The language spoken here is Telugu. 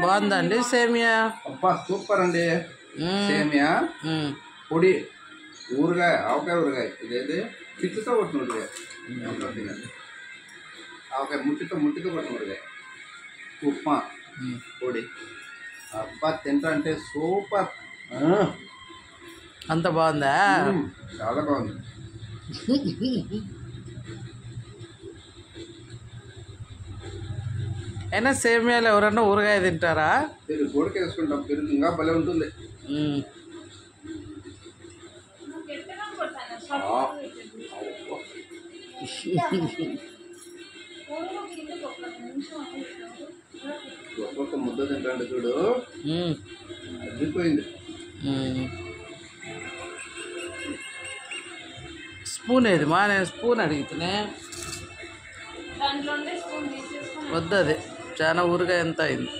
బాగుందండి సేమియా. అబ్బా సూపర్ అండి. సేమియా పొడి ఊరగాయ, ఆవకాయ ఊరగాయ, ఇదేది పిచ్చితో కొట్టిన ఊరగాయ, ఆవకాయ ముట్టితో కొట్టిన ఊరగాయ, ఉప్మా పొడి. అబ్బా తింటా అంటే సూపర్. అంత బాగుందా? చాలా బాగుంది. అయినా సేమియాలు ఎవరన్నా ఊరగాయ తింటారా? పెరుగు కూడా వేసుకుంటాం, పెరుగు ఇంకా భలే ఉంటుంది. ఒక్కొక్క ముద్ద తింటాండి చూడు, అదిపోయింది. స్పూన్ ఏది మా? నేను స్పూన్ అడిగితేనే వద్దు, అది చాలా ఊరగాయ ఎంత అయింది.